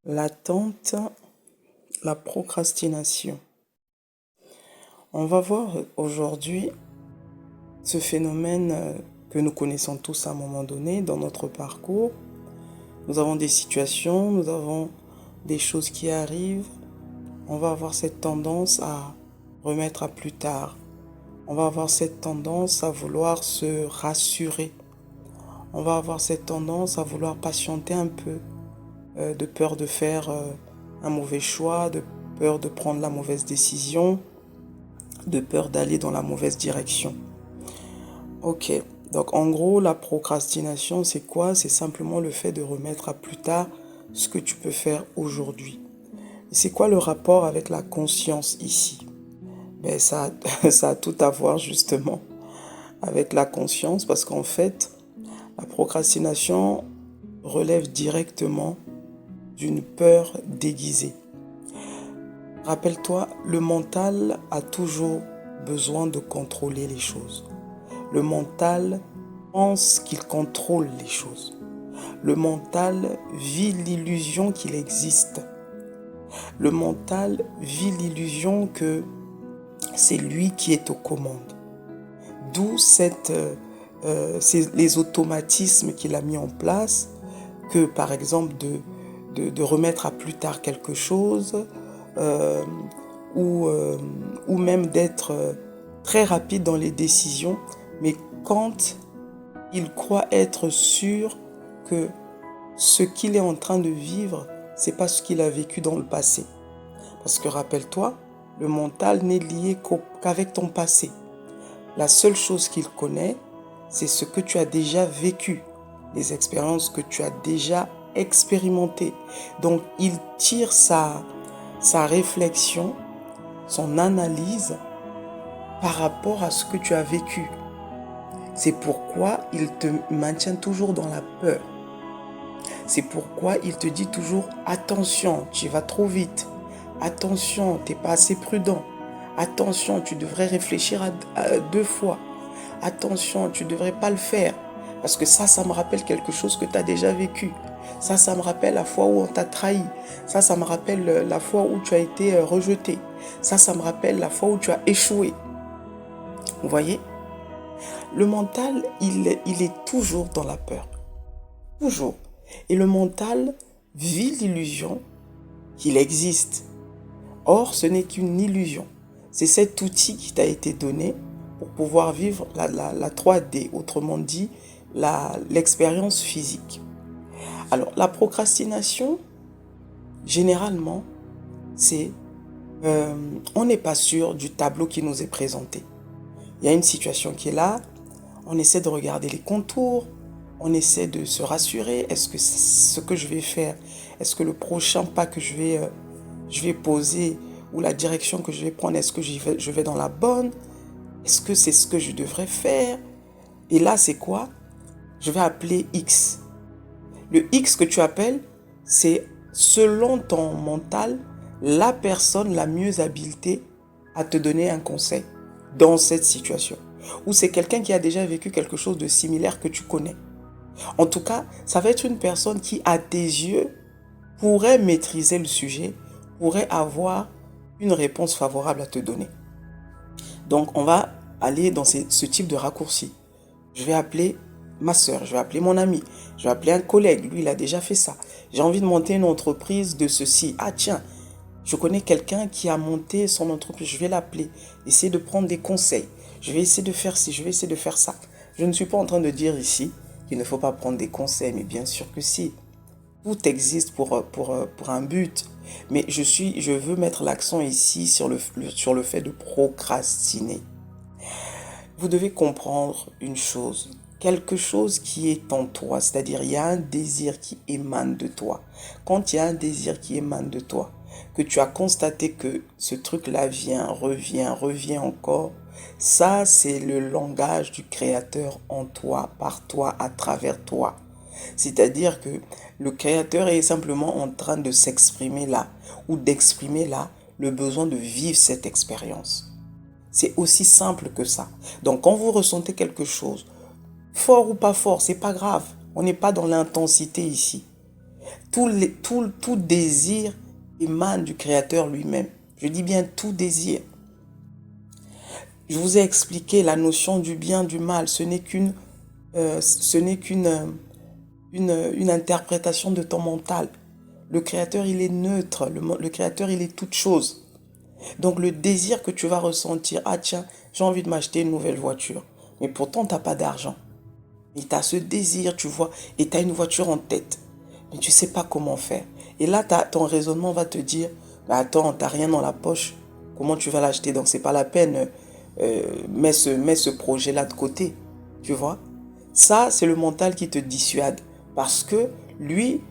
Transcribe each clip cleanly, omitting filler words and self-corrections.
L'attente, la procrastination. On va voir aujourd'hui ce phénomène que nous connaissons tous à un moment donné dans notre parcours. Nous avons des situations, nous avons des choses qui arrivent. On va avoir cette tendance à remettre à plus tard. On va avoir cette tendance à vouloir se rassurer. On va avoir cette tendance à vouloir patienter un peu, de peur de faire un mauvais choix, de peur de prendre la mauvaise décision, de peur d'aller dans la mauvaise direction. Ok, donc en gros, la procrastination, c'est quoi? C'est simplement le fait de remettre à plus tard ce que tu peux faire aujourd'hui. C'est quoi le rapport avec la conscience ici? Ben ça a tout à voir justement avec la conscience parce qu'en fait, la procrastination relève directement d'une peur déguisée. Rappelle-toi, le mental a toujours besoin de contrôler les choses. Le mental pense qu'il contrôle les choses. Le mental vit l'illusion qu'il existe. Le mental vit l'illusion que c'est lui qui est aux commandes. D'où les automatismes qu'il a mis en place, que par exemple de remettre à plus tard quelque chose, euh, ou même d'être très rapide dans les décisions, mais quand il croit être sûr que ce qu'il est en train de vivre, c'est pas ce qu'il a vécu dans le passé. Parce que rappelle-toi, le mental n'est lié qu'avec ton passé. La seule chose qu'il connaît, c'est ce que tu as déjà vécu, les expériences que tu as déjà expérimentées. Donc, il tire sa réflexion, son analyse par rapport à ce que tu as vécu. C'est pourquoi il te maintient toujours dans la peur. C'est pourquoi il te dit toujours attention, tu vas trop vite. Attention, tu n'es pas assez prudent. Attention, tu devrais réfléchir à 2 fois. Attention, tu ne devrais pas le faire. Parce que ça me rappelle quelque chose que tu as déjà vécu. Ça me rappelle la fois où on t'a trahi. Ça me rappelle la fois où tu as été rejeté. Ça me rappelle la fois où tu as échoué. Vous voyez? Le mental, il est toujours dans la peur. Toujours. Et le mental vit l'illusion qu'il existe. Or, ce n'est qu'une illusion. C'est cet outil qui t'a été donné pour pouvoir vivre la 3D, autrement dit, l'expérience physique. Alors, la procrastination, généralement, c'est on n'est pas sûr du tableau qui nous est présenté. Il y a une situation qui est là, on essaie de regarder les contours, on essaie de se rassurer, est-ce que ce que je vais faire, est-ce que le prochain pas que je vais poser ou la direction que je vais prendre, est-ce que je vais dans la bonne? Est-ce que c'est ce que je devrais faire? Et là, c'est quoi? Je vais appeler X. Le X que tu appelles, c'est selon ton mental, la personne la mieux habilitée à te donner un conseil dans cette situation. Ou c'est quelqu'un qui a déjà vécu quelque chose de similaire que tu connais. En tout cas, ça va être une personne qui, à tes yeux, pourrait maîtriser le sujet, pourrait avoir une réponse favorable à te donner. Donc, on va aller dans ce type de raccourci. Je vais appeler ma soeur, je vais appeler mon ami, je vais appeler un collègue, lui il a déjà fait ça. J'ai envie de monter une entreprise de ceci. Ah tiens, je connais quelqu'un qui a monté son entreprise, je vais l'appeler, essayer de prendre des conseils. Je vais essayer de faire ci, je vais essayer de faire ça. Je ne suis pas en train de dire ici qu'il ne faut pas prendre des conseils, mais bien sûr que si. Tout existe pour un but. Mais je veux mettre l'accent ici sur le fait de procrastiner. Vous devez comprendre une chose, quelque chose qui est en toi, c'est-à-dire il y a un désir qui émane de toi. Quand il y a un désir qui émane de toi, que tu as constaté que ce truc-là revient encore, ça c'est le langage du Créateur en toi, par toi, à travers toi. C'est-à-dire que le Créateur est simplement en train de s'exprimer là, ou d'exprimer là le besoin de vivre cette expérience. C'est aussi simple que ça. Donc quand vous ressentez quelque chose, fort ou pas fort, c'est pas grave. On n'est pas dans l'intensité ici. Tout désir émane du Créateur lui-même. Je dis bien tout désir. Je vous ai expliqué la notion du bien, du mal. Ce n'est qu'une une interprétation de ton mental. Le Créateur, il est neutre. Le Créateur, il est toute chose. Donc le désir que tu vas ressentir, ah tiens, j'ai envie de m'acheter une nouvelle voiture. Mais pourtant, tu n'as pas d'argent. Et tu as ce désir, tu vois, et tu as une voiture en tête. Mais tu ne sais pas comment faire. Et là, ton raisonnement va te dire, bah attends, tu n'as rien dans la poche. Comment tu vas l'acheter? Donc, c'est pas la peine. Mets ce projet-là de côté. Tu vois? Ça, c'est le mental qui te dissuade. Parce que lui,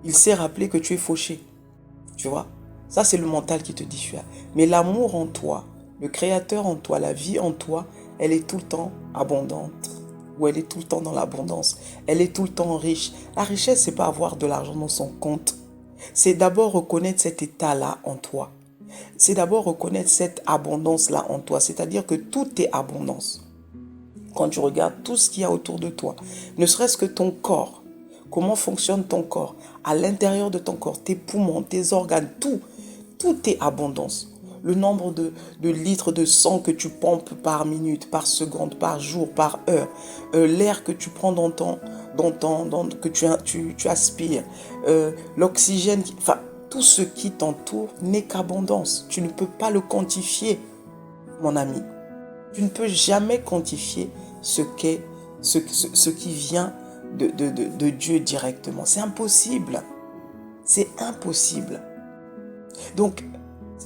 il sait rappeler que tu es fauché. Tu vois? Ça, c'est le mental qui te dissuade. Mais l'amour en toi, le Créateur en toi, la vie en toi, elle est tout le temps abondante. Ou elle est tout le temps dans l'abondance. Elle est tout le temps riche. La richesse, c'est pas avoir de l'argent dans son compte. C'est d'abord reconnaître cet état-là en toi. C'est d'abord reconnaître cette abondance-là en toi. C'est-à-dire que tout est abondance. Quand tu regardes tout ce qu'il y a autour de toi, ne serait-ce que ton corps, comment fonctionne ton corps, à l'intérieur de ton corps, tes poumons, tes organes, tout est abondance. Le nombre de litres de sang que tu pompes par minute, par seconde, par jour, par heure, l'air que tu prends que tu aspires, l'oxygène, enfin, tout ce qui t'entoure n'est qu'abondance. Tu ne peux pas le quantifier, mon ami. Tu ne peux jamais quantifier ce qui vient de Dieu directement. C'est impossible. C'est impossible. Donc,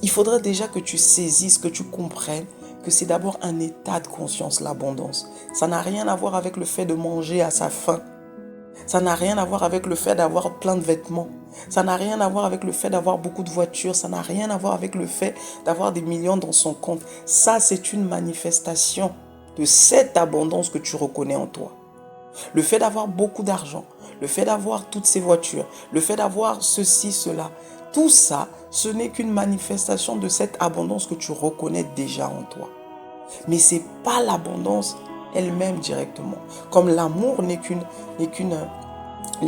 il faudrait déjà que tu saisisses, que tu comprennes que c'est d'abord un état de conscience, l'abondance. Ça n'a rien à voir avec le fait de manger à sa faim. Ça n'a rien à voir avec le fait d'avoir plein de vêtements. Ça n'a rien à voir avec le fait d'avoir beaucoup de voitures. Ça n'a rien à voir avec le fait d'avoir des millions dans son compte. Ça, c'est une manifestation de cette abondance que tu reconnais en toi. Le fait d'avoir beaucoup d'argent, le fait d'avoir toutes ces voitures, le fait d'avoir ceci, cela, tout ça, ce n'est qu'une manifestation de cette abondance que tu reconnais déjà en toi. Mais ce n'est pas l'abondance elle-même directement. Comme l'amour n'est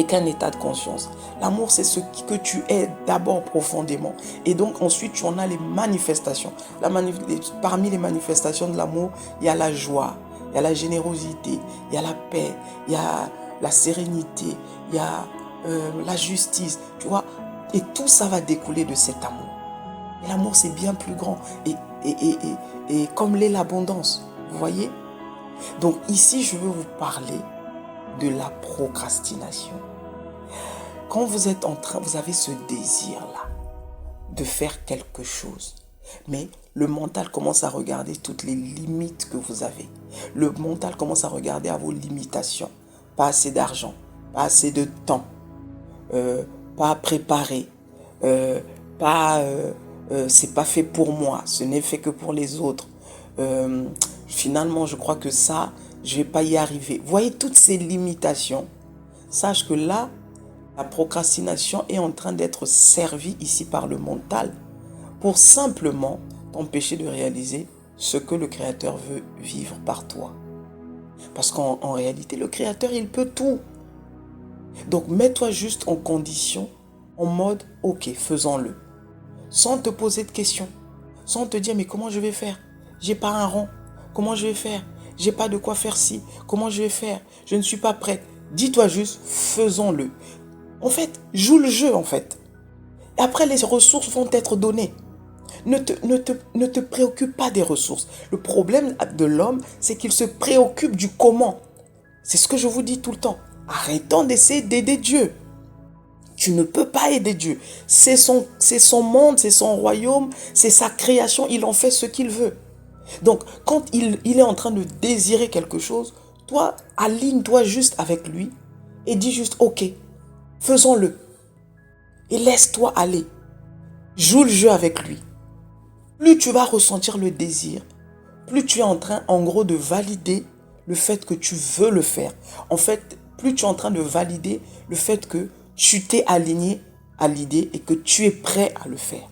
qu'un état de conscience. L'amour, c'est ce que tu es d'abord profondément. Et donc ensuite, tu en as les manifestations. Parmi les manifestations de l'amour, il y a la joie, il y a la générosité, il y a la paix, il y a la sérénité, il y a la justice. Tu vois, et tout ça va découler de cet amour. Et l'amour, c'est bien plus grand. Et comme l'est l'abondance. Vous voyez? Donc ici, je veux vous parler de la procrastination. Quand vous êtes vous avez ce désir-là de faire quelque chose, mais le mental commence à regarder toutes les limites que vous avez. Le mental commence à regarder à vos limitations. Pas assez d'argent, pas assez de temps, pas préparé, c'est pas fait pour moi, ce n'est fait que pour les autres. Finalement, je crois que ça, je vais pas y arriver. Vous voyez toutes ces limitations. Sache que là, la procrastination est en train d'être servie ici par le mental pour simplement t'empêcher de réaliser ce que le Créateur veut vivre par toi. Parce qu'en réalité, le Créateur, il peut tout. Donc, mets-toi juste en condition, en mode, ok, faisons-le. Sans te poser de questions. Sans te dire, mais comment je vais faire? J'ai pas un rond. Comment je vais faire? J'ai pas de quoi faire ci. Comment je vais faire? Je ne suis pas prête. Dis-toi juste, faisons-le. En fait, joue le jeu, en fait. Et après, les ressources vont être données. Ne te préoccupe pas des ressources. Le problème de l'homme, c'est qu'il se préoccupe du comment. C'est ce que je vous dis tout le temps. Arrêtons d'essayer d'aider Dieu. Tu ne peux pas aider Dieu. C'est son monde, c'est son royaume, c'est sa création. Il en fait ce qu'il veut. Donc, quand il est en train de désirer quelque chose, toi, aligne-toi juste avec lui et dis juste, ok, faisons-le. Et laisse-toi aller. Joue le jeu avec lui. Plus tu vas ressentir le désir, plus tu es en train, en gros, de valider le fait que tu veux le faire. En fait, plus tu es en train de valider le fait que tu t'es aligné à l'idée et que tu es prêt à le faire.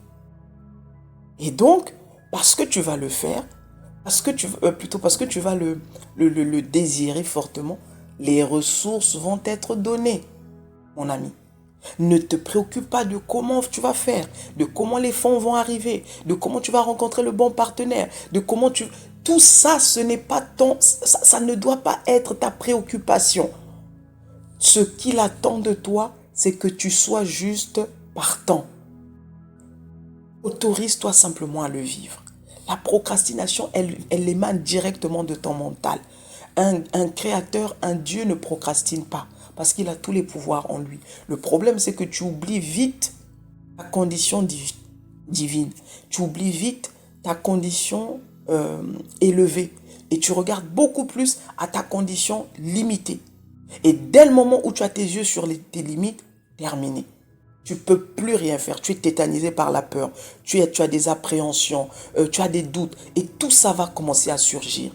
Et donc, parce que tu vas le faire, parce que tu vas le désirer fortement, les ressources vont être données, mon ami. Ne te préoccupe pas de comment tu vas faire, de comment les fonds vont arriver, de comment tu vas rencontrer le bon partenaire, de comment tu... Tout ça, ce n'est pas ça ne doit pas être ta préoccupation. Ce qu'il attend de toi, c'est que tu sois juste partant. Autorise-toi simplement à le vivre. La procrastination, elle émane directement de ton mental. Un créateur, un Dieu ne procrastine pas parce qu'il a tous les pouvoirs en lui. Le problème, c'est que tu oublies vite ta condition divine. Tu oublies vite ta condition élevée. Et tu regardes beaucoup plus à ta condition limitée. Et dès le moment où tu as tes yeux sur tes limites, terminé. Tu ne peux plus rien faire. Tu es tétanisé par la peur. Tu as des appréhensions. Tu as des doutes. Et tout ça va commencer à surgir.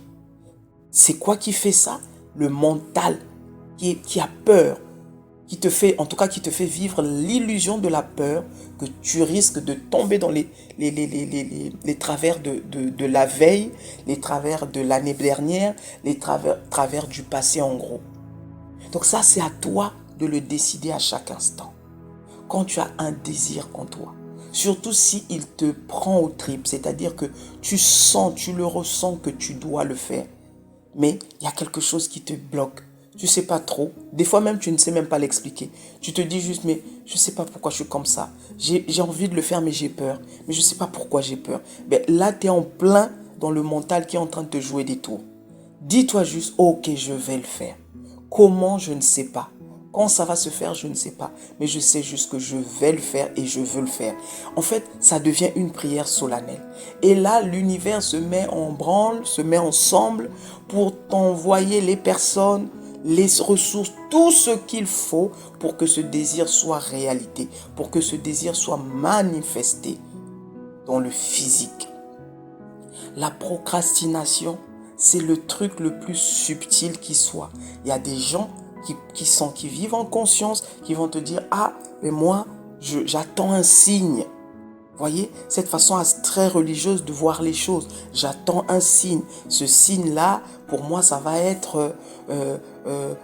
C'est quoi qui fait ça? Le mental qui a peur. Qui te fait vivre l'illusion de la peur que tu risques de tomber dans les travers de la veille, les travers de l'année dernière, les travers du passé en gros. Donc ça, c'est à toi de le décider à chaque instant. Quand tu as un désir en toi, surtout si il te prend aux tripes, c'est-à-dire que tu le ressens que tu dois le faire, mais il y a quelque chose qui te bloque. Tu ne sais pas trop. Des fois même, tu ne sais même pas l'expliquer. Tu te dis juste, mais je ne sais pas pourquoi je suis comme ça. J'ai envie de le faire, mais j'ai peur. Mais je ne sais pas pourquoi j'ai peur. Mais là, tu es en plein dans le mental qui est en train de te jouer des tours. Dis-toi juste, ok, je vais le faire. Comment, je ne sais pas. Quand ça va se faire, je ne sais pas. Mais je sais juste que je vais le faire et je veux le faire. En fait, ça devient une prière solennelle. Et là, l'univers se met en branle, se met ensemble pour t'envoyer les personnes, les ressources, tout ce qu'il faut pour que ce désir soit réalité, pour que ce désir soit manifesté dans le physique. La procrastination, c'est le truc le plus subtil qui soit. Il y a des gens qui vivent en conscience, qui vont te dire, ah, mais moi, j'attends un signe. Voyez, cette façon très religieuse de voir les choses. J'attends un signe. Ce signe-là, pour moi, ça va être,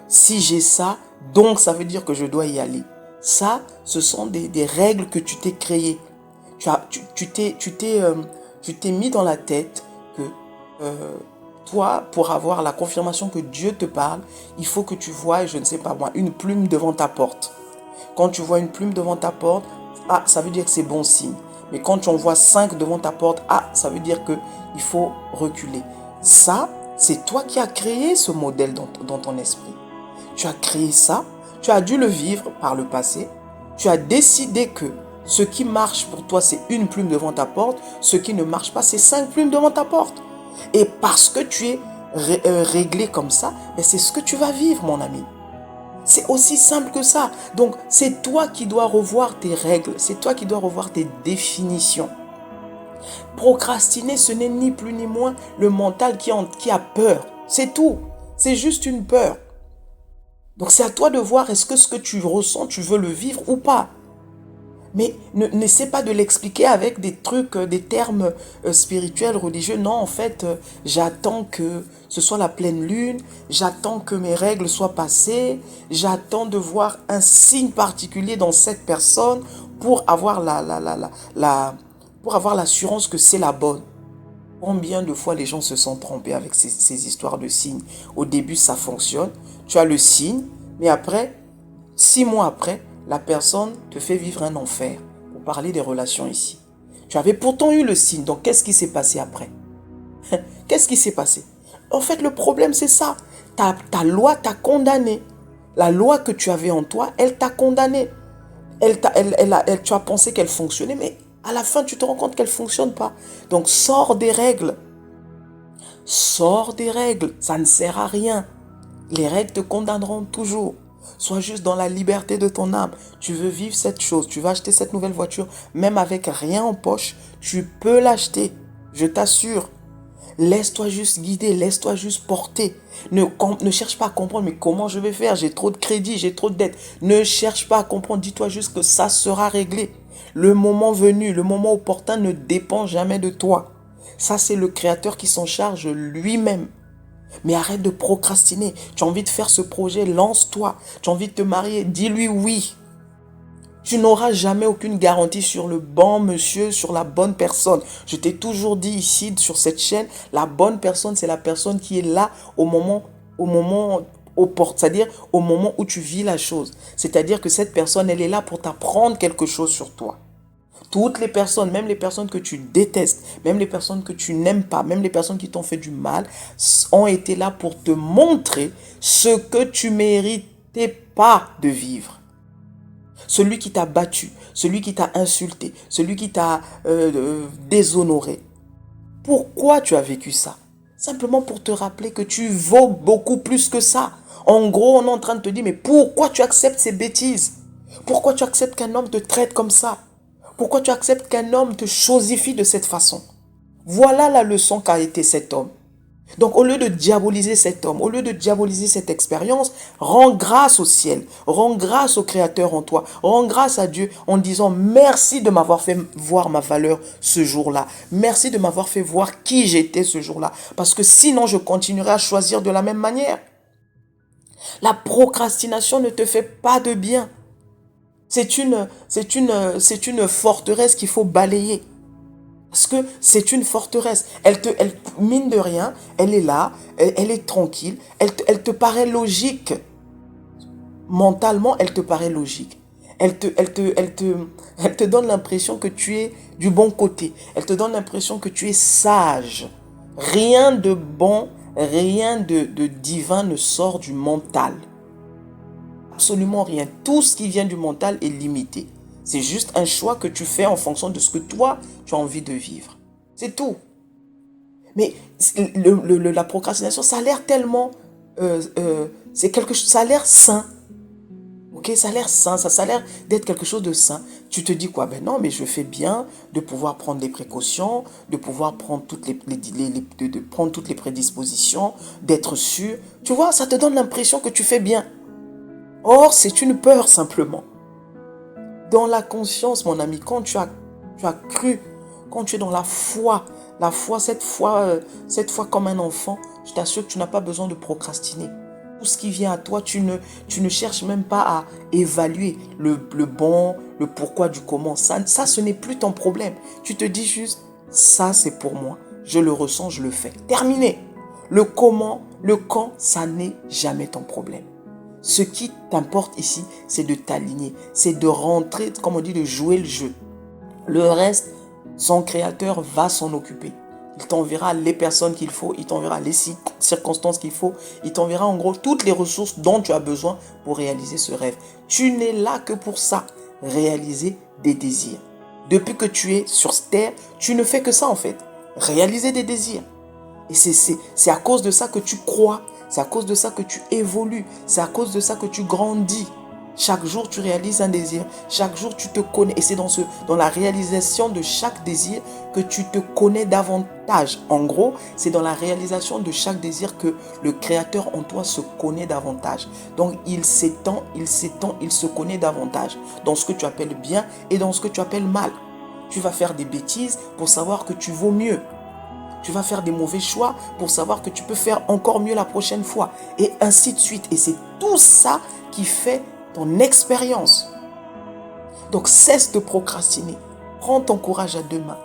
si j'ai ça, donc ça veut dire que je dois y aller. Ça, ce sont des règles que tu t'es créées. Tu t'es mis dans la tête que toi, pour avoir la confirmation que Dieu te parle, il faut que tu vois, je ne sais pas moi, une plume devant ta porte. Quand tu vois une plume devant ta porte, ah, ça veut dire que c'est bon signe. Mais quand tu en vois 5 devant ta porte, ah, ça veut dire qu'il faut reculer. Ça, c'est toi qui as créé ce modèle dans ton esprit. Tu as créé ça, tu as dû le vivre par le passé. Tu as décidé que ce qui marche pour toi, c'est une plume devant ta porte. Ce qui ne marche pas, c'est 5 plumes devant ta porte. Et parce que tu es réglé comme ça, c'est ce que tu vas vivre, mon ami. C'est aussi simple que ça. Donc, c'est toi qui dois revoir tes règles. C'est toi qui dois revoir tes définitions. Procrastiner, ce n'est ni plus ni moins le mental qui a peur. C'est tout. C'est juste une peur. Donc, c'est à toi de voir est-ce que ce que tu ressens, tu veux le vivre ou pas. Mais n'essaie pas de l'expliquer avec des trucs, des termes spirituels, religieux. Non, en fait, j'attends que ce soit la pleine lune, j'attends que mes règles soient passées, j'attends de voir un signe particulier dans cette personne pour avoir pour avoir l'assurance que c'est la bonne. Combien de fois les gens se sont trompés avec ces histoires de signes? Au début, ça fonctionne, tu as le signe, mais après, 6 mois après, la personne te fait vivre un enfer. Pour parler des relations ici. Tu avais pourtant eu le signe. Donc, qu'est-ce qui s'est passé après? Qu'est-ce qui s'est passé? En fait, le problème, c'est ça. Ta loi t'a condamné. La loi que tu avais en toi, elle t'a condamné. Tu as pensé qu'elle fonctionnait, mais à la fin, tu te rends compte qu'elle ne fonctionne pas. Donc, sors des règles. Sors des règles. Ça ne sert à rien. Les règles te condamneront toujours. Sois juste dans la liberté de ton âme. Tu veux vivre cette chose, tu vas acheter cette nouvelle voiture, même avec rien en poche, tu peux l'acheter. Je t'assure. Laisse-toi juste guider, laisse-toi juste porter. Ne cherche pas à comprendre, mais comment je vais faire? J'ai trop de crédit, j'ai trop de dettes. Ne cherche pas à comprendre, dis-toi juste que ça sera réglé. Le moment venu, le moment opportun ne dépend jamais de toi. Ça, c'est le Créateur qui s'en charge lui-même. Mais arrête de procrastiner. Tu as envie de faire ce projet, lance-toi. Tu as envie de te marier, dis-lui oui. Tu n'auras jamais aucune garantie sur le bon monsieur, sur la bonne personne. Je t'ai toujours dit ici, sur cette chaîne, la bonne personne, c'est la personne qui est là c'est-à-dire au moment où tu vis la chose. C'est-à-dire que cette personne, elle est là pour t'apprendre quelque chose sur toi. Toutes les personnes, même les personnes que tu détestes, même les personnes que tu n'aimes pas, même les personnes qui t'ont fait du mal, ont été là pour te montrer ce que tu méritais pas de vivre. Celui qui t'a battu, celui qui t'a insulté, celui qui t'a déshonoré. Pourquoi tu as vécu ça? Simplement pour te rappeler que tu vaux beaucoup plus que ça. En gros, on est en train de te dire, mais pourquoi tu acceptes ces bêtises? Pourquoi tu acceptes qu'un homme te traite comme ça? Pourquoi tu acceptes qu'un homme te chosifie de cette façon? Voilà la leçon qu'a été cet homme. Donc au lieu de diaboliser cet homme, au lieu de diaboliser cette expérience, rends grâce au ciel, rends grâce au Créateur en toi, rends grâce à Dieu en disant merci de m'avoir fait voir ma valeur ce jour-là, merci de m'avoir fait voir qui j'étais ce jour-là, parce que sinon je continuerai à choisir de la même manière. La procrastination ne te fait pas de bien. C'est une forteresse qu'il faut balayer. Parce que c'est une forteresse. Mine de rien, elle est là, elle est tranquille, elle te paraît logique. Mentalement, elle te paraît logique. Elle te donne l'impression que tu es du bon côté. Elle te donne l'impression que tu es sage. Rien de bon, rien de divin ne sort du mental. Absolument rien. Tout ce qui vient du mental est limité. C'est juste un choix que tu fais en fonction de ce que toi, tu as envie de vivre. C'est tout. Mais la procrastination, ça a l'air tellement... c'est quelque chose, ça a l'air sain. Ok, ça a l'air sain, ça a l'air d'être quelque chose de sain. Tu te dis quoi? Ben non, mais je fais bien de pouvoir prendre les précautions, de pouvoir prendre prendre toutes les prédispositions, d'être sûr. Tu vois, ça te donne l'impression que tu fais bien. Or, c'est une peur simplement. Dans la conscience, mon ami, quand tu as cru, quand tu es dans la foi, cette foi comme un enfant, je t'assure que tu n'as pas besoin de procrastiner. Tout ce qui vient à toi, tu ne cherches même pas à évaluer le bon, le pourquoi du comment. Ça, ce n'est plus ton problème. Tu te dis juste, ça c'est pour moi. Je le ressens, je le fais. Terminé. Le comment, le quand, ça n'est jamais ton problème. Ce qui t'importe ici, c'est de t'aligner, c'est de rentrer, comme on dit, de jouer le jeu. Le reste, son créateur va s'en occuper. Il t'enverra les personnes qu'il faut, il t'enverra les circonstances qu'il faut, il t'enverra en gros toutes les ressources dont tu as besoin pour réaliser ce rêve. Tu n'es là que pour ça, réaliser des désirs. Depuis que tu es sur terre, tu ne fais que ça en fait, réaliser des désirs. Et c'est à cause de ça que tu crois. C'est à cause de ça que tu évolues. C'est à cause de ça que tu grandis. Chaque jour, tu réalises un désir. Chaque jour, tu te connais. Et c'est dans la réalisation de chaque désir que tu te connais davantage. En gros, c'est dans la réalisation de chaque désir que le Créateur en toi se connaît davantage. Donc, il s'étend, il se connaît davantage dans ce que tu appelles bien et dans ce que tu appelles mal. Tu vas faire des bêtises pour savoir que tu vaux mieux. Tu vas faire des mauvais choix pour savoir que tu peux faire encore mieux la prochaine fois. Et ainsi de suite. Et c'est tout ça qui fait ton expérience. Donc cesse de procrastiner. Prends ton courage à deux mains.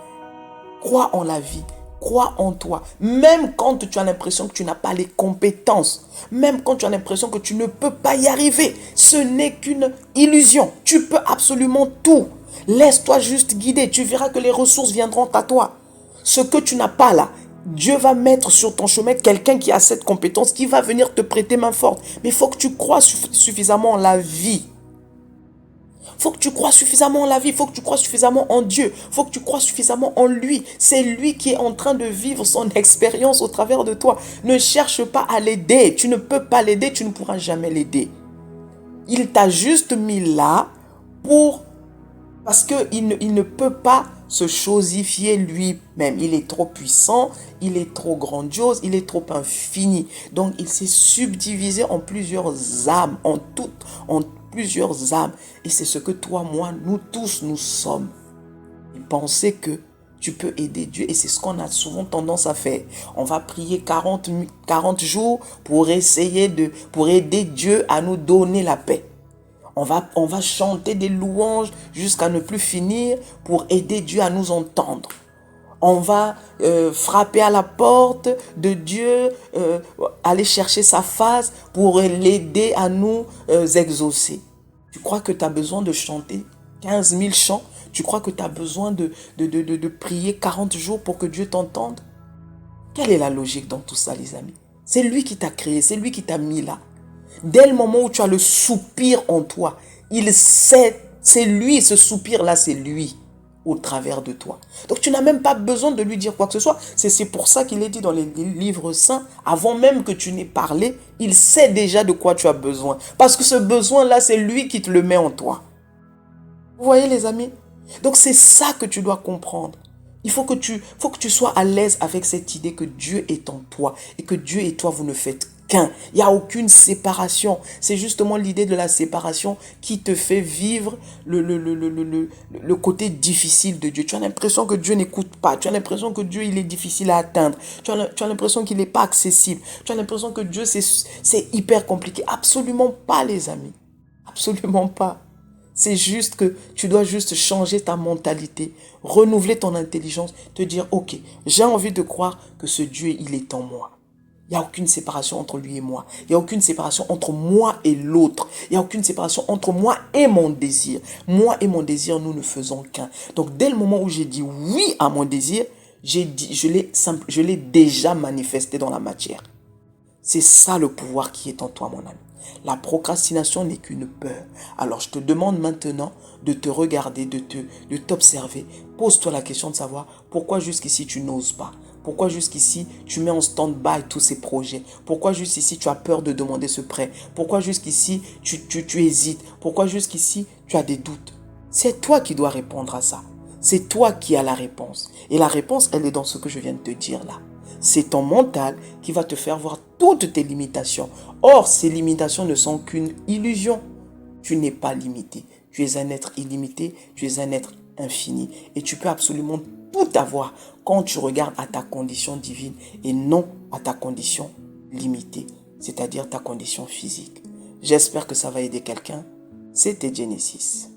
Crois en la vie. Crois en toi. Même quand tu as l'impression que tu n'as pas les compétences. Même quand tu as l'impression que tu ne peux pas y arriver. Ce n'est qu'une illusion. Tu peux absolument tout. Laisse-toi juste guider. Tu verras que les ressources viendront à toi. Ce que tu n'as pas là, Dieu va mettre sur ton chemin quelqu'un qui a cette compétence, qui va venir te prêter main forte. Mais il faut que tu crois suffisamment en la vie. Il faut que tu crois suffisamment en la vie. Il faut que tu crois suffisamment en Dieu. Il faut que tu crois suffisamment en lui. C'est lui qui est en train de vivre son expérience au travers de toi. Ne cherche pas à l'aider. Tu ne peux pas l'aider. Tu ne pourras jamais l'aider. Il t'a juste mis là parce qu'il ne peut pas se chosifier lui-même. Il est trop puissant, il est trop grandiose, il est trop infini. Donc il s'est subdivisé en plusieurs âmes, en plusieurs âmes. Et c'est ce que toi, moi, nous tous, nous sommes. Et penser que tu peux aider Dieu. Et c'est ce qu'on a souvent tendance à faire. On va prier 40 jours pour aider Dieu à nous donner la paix. On va chanter des louanges jusqu'à ne plus finir pour aider Dieu à nous entendre. On va frapper à la porte de Dieu, aller chercher sa face pour l'aider à nous exaucer. Tu crois que tu as besoin de chanter 15 000 chants? Tu crois que tu as besoin de prier 40 jours pour que Dieu t'entende? Quelle est la logique dans tout ça, les amis? C'est lui qui t'a créé, c'est lui qui t'a mis là. Dès le moment où tu as le soupir en toi, il sait, c'est lui, ce soupir-là, c'est lui au travers de toi. Donc tu n'as même pas besoin de lui dire quoi que ce soit. C'est pour ça qu'il est dit dans les livres saints, avant même que tu n'aies parlé, il sait déjà de quoi tu as besoin. Parce que ce besoin-là, c'est lui qui te le met en toi. Vous voyez les amis? Donc c'est ça que tu dois comprendre. Il faut que tu sois à l'aise avec cette idée que Dieu est en toi et que Dieu et toi, vous ne faites qu'un. Il n'y a aucune séparation. C'est justement l'idée de la séparation qui te fait vivre le côté difficile de Dieu. Tu as l'impression que Dieu n'écoute pas. Tu as l'impression que Dieu, il est difficile à atteindre. Tu as l'impression qu'il n'est pas accessible. Tu as l'impression que Dieu, c'est hyper compliqué. Absolument pas, les amis. Absolument pas. C'est juste que tu dois juste changer ta mentalité, renouveler ton intelligence, te dire, ok, j'ai envie de croire que ce Dieu, il est en moi. Il n'y a aucune séparation entre lui et moi. Il n'y a aucune séparation entre moi et l'autre. Il n'y a aucune séparation entre moi et mon désir. Moi et mon désir, nous ne faisons qu'un. Donc, dès le moment où j'ai dit oui à mon désir, je l'ai déjà manifesté dans la matière. C'est ça le pouvoir qui est en toi, mon ami. La procrastination n'est qu'une peur. Alors je te demande maintenant de te regarder, de t'observer. Pose-toi la question de savoir pourquoi jusqu'ici tu n'oses pas. Pourquoi jusqu'ici tu mets en stand-by tous ces projets. Pourquoi jusqu'ici tu as peur de demander ce prêt. Pourquoi jusqu'ici tu hésites. Pourquoi jusqu'ici tu as des doutes. C'est toi qui dois répondre à ça. C'est toi qui as la réponse. Et la réponse, elle est dans ce que je viens de te dire là. C'est ton mental qui va te faire voir toutes tes limitations. Or, ces limitations ne sont qu'une illusion. Tu n'es pas limité. Tu es un être illimité, tu es un être infini. Et tu peux absolument tout avoir quand tu regardes à ta condition divine et non à ta condition limitée, c'est-à-dire ta condition physique. J'espère que ça va aider quelqu'un. C'était Genesis.